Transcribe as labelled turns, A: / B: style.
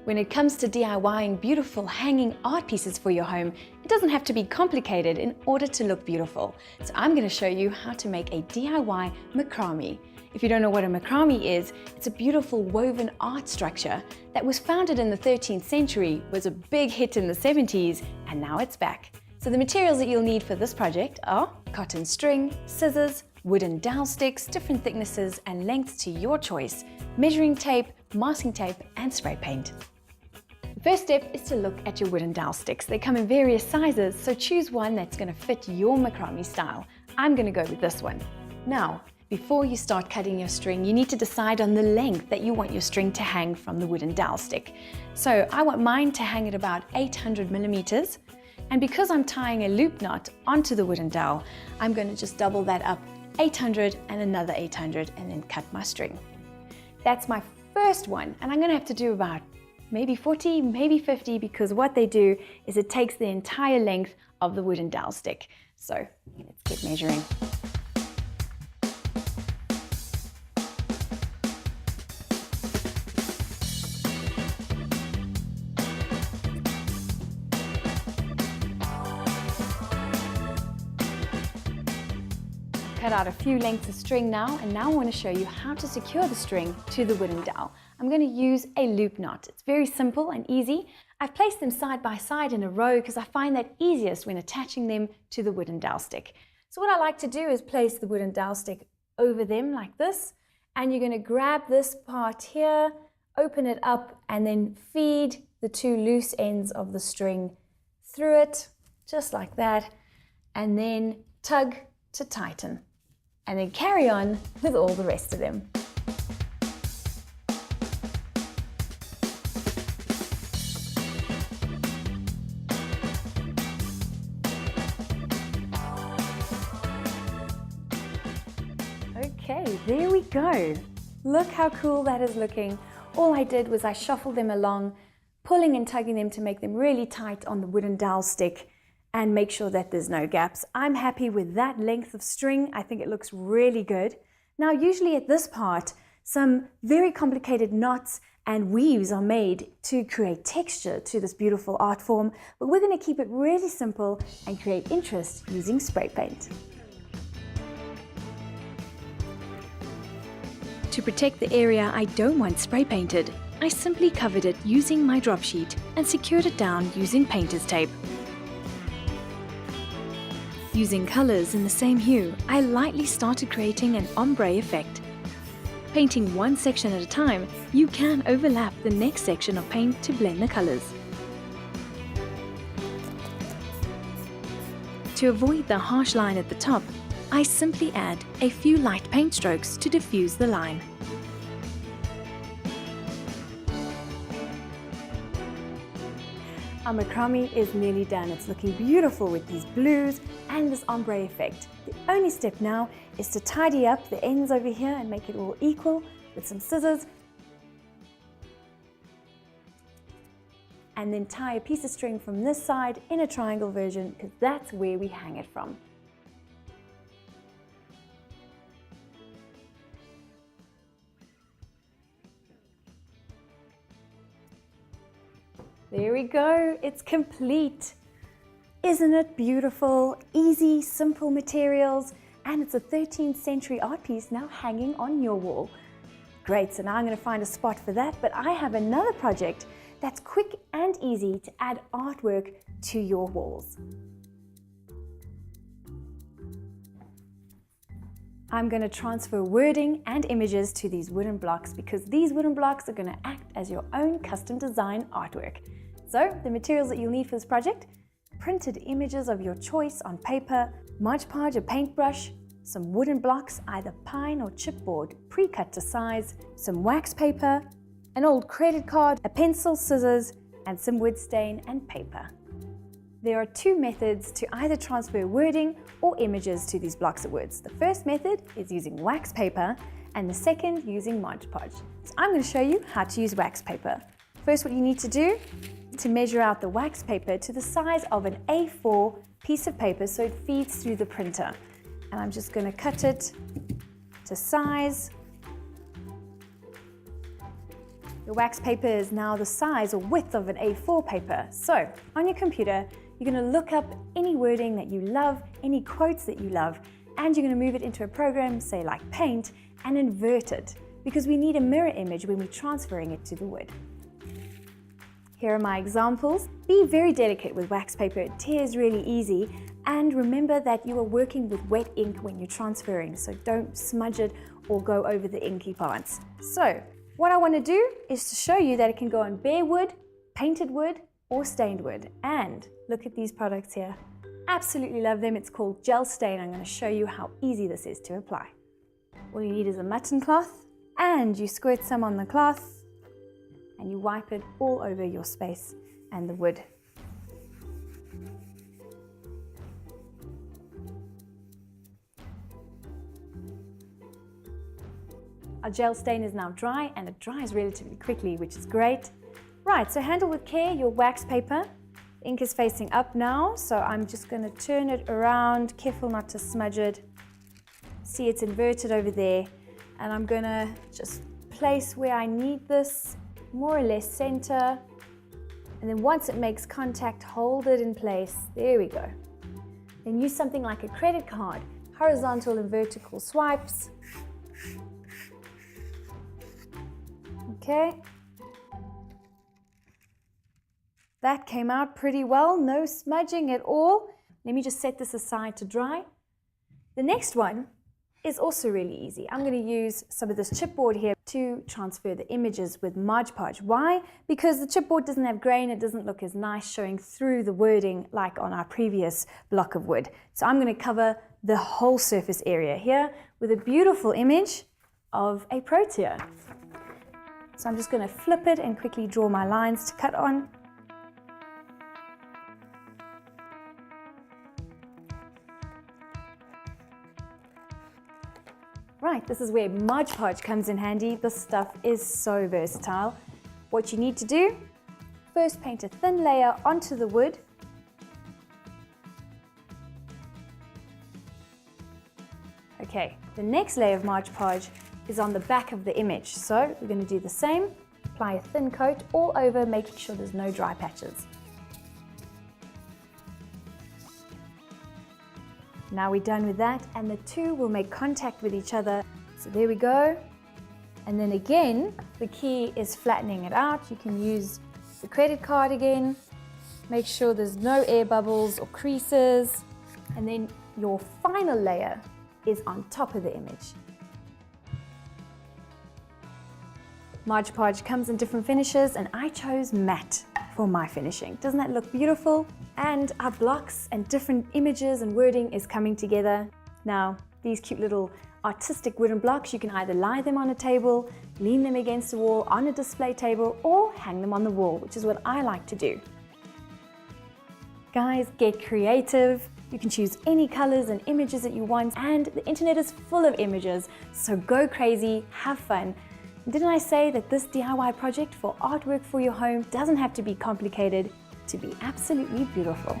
A: When it comes to DIYing beautiful hanging art pieces for your home, it doesn't have to be complicated in order to look beautiful. So I'm going to show you how to make a DIY macramé. If you don't know what a macramé is, it's a beautiful woven art structure that was founded in the 13th century, was a big hit in the 70s, and now it's back. So the materials that you'll need for this project are cotton string, scissors, wooden dowel sticks, different thicknesses and lengths to your choice, measuring tape, masking tape, and spray paint. The first step is to look at your wooden dowel sticks. They come in various sizes, so choose one that's going to fit your macramé style. I'm going to go with this one. Now, before you start cutting your string, you need to decide on the length that you want your string to hang from the wooden dowel stick. So I want mine to hang at about 800 millimeters. And because I'm tying a loop knot onto the wooden dowel, I'm going to just double that up, 800 and another 800, and then cut my string. That's my first one, and I'm going to have to do about maybe 40, maybe 50, because what they do is it takes the entire length of the wooden dowel stick. So let's get measuring. Cut out a few lengths of string now, and now I want to show you how to secure the string to the wooden dowel. I'm going to use a loop knot. It's very simple and easy. I've placed them side by side in a row because I find that easiest when attaching them to the wooden dowel stick. So what I like to do is place the wooden dowel stick over them like this, and you're going to grab this part here, open it up, and then feed the two loose ends of the string through it, just like that, and then tug to tighten. And then carry on with all the rest of them. Okay, there we go. Look how cool that is looking. All I did was I shuffled them along, pulling and tugging them to make them really tight on the wooden dowel stick and make sure that there's no gaps. I'm happy with that length of string. I think it looks really good. Now, usually at this part, some very complicated knots and weaves are made to create texture to this beautiful art form, but we're going to keep it really simple and create interest using spray paint. To protect the area I don't want spray painted, I simply covered it using my drop sheet and secured it down using painter's tape. Using colors in the same hue, I lightly started creating an ombre effect. Painting one section at a time, you can overlap the next section of paint to blend the colors. To avoid the harsh line at the top, I simply add a few light paint strokes to diffuse the line. Our macramé is nearly done. It's looking beautiful with these blues and this ombre effect. The only step now is to tidy up the ends over here and make it all equal with some scissors. And then tie a piece of string from this side in a triangle version, because that's where we hang it from. There we go, it's complete. Isn't it beautiful? Easy, simple materials, and it's a 13th century art piece now hanging on your wall. Great, so now I'm going to find a spot for that, but I have another project that's quick and easy to add artwork to your walls. I'm going to transfer wording and images to these wooden blocks because these wooden blocks are going to act as your own custom design artwork. So the materials that you'll need for this project: printed images of your choice on paper, Mod Podge, a paintbrush, some wooden blocks, either pine or chipboard, pre-cut to size, some wax paper, an old credit card, a pencil, scissors, and some wood stain and paper. There are two methods to either transfer wording or images to these blocks of words. The first method is using wax paper, and the second using Mod Podge. So I'm going to show you how to use wax paper. First, what you need to do is to measure out the wax paper to the size of an A4 piece of paper so it feeds through the printer. And I'm just going to cut it to size. Your wax paper is now the size or width of an A4 paper. So on your computer, you're going to look up any wording that you love, any quotes that you love, and you're going to move it into a program, say like Paint, and invert it, because we need a mirror image when we're transferring it to the wood. Here are my examples. Be very delicate with wax paper, it tears really easy, and remember that you are working with wet ink when you're transferring, so don't smudge it or go over the inky parts. So what I want to do is to show you that it can go on bare wood, painted wood, or stained wood. And look at these products here. Absolutely love them. It's called gel stain. I'm going to show you how easy this is to apply. All you need is a mutton cloth, and you squirt some on the cloth and you wipe it all over your space and the wood. Our gel stain is now dry, and it dries relatively quickly, which is great. Right, so handle with care your wax paper. The ink is facing up now, so I'm just going to turn it around, careful not to smudge it. See, it's inverted over there, and I'm going to just place where I need this, more or less center, and then once it makes contact, hold it in place. There we go. Then use something like a credit card, horizontal and vertical swipes. Okay. That came out pretty well, no smudging at all. Let me just set this aside to dry. The next one is also really easy. I'm going to use some of this chipboard here to transfer the images with Mod Podge. Why? Because the chipboard doesn't have grain, it doesn't look as nice showing through the wording like on our previous block of wood. So I'm going to cover the whole surface area here with a beautiful image of a protea. So I'm just going to flip it and quickly draw my lines to cut on. Right, this is where Mod Podge comes in handy. This stuff is so versatile. What you need to do, first paint a thin layer onto the wood. Okay, the next layer of Mod Podge is on the back of the image. So we're going to do the same, apply a thin coat all over, making sure there's no dry patches. Now we're done with that, and the two will make contact with each other. So there we go. And then again, the key is flattening it out. You can use the credit card again. Make sure there's no air bubbles or creases. And then your final layer is on top of the image. Mod Podge comes in different finishes, and I chose matte for my finishing. Doesn't that look beautiful? And our blocks and different images and wording is coming together. Now, these cute little artistic wooden blocks, you can either lie them on a table, lean them against a wall on a display table, or hang them on the wall, which is what I like to do. Guys, get creative. You can choose any colors and images that you want, and the internet is full of images, so go crazy, have fun. Didn't I say that this DIY project for artwork for your home doesn't have to be complicated to be absolutely beautiful?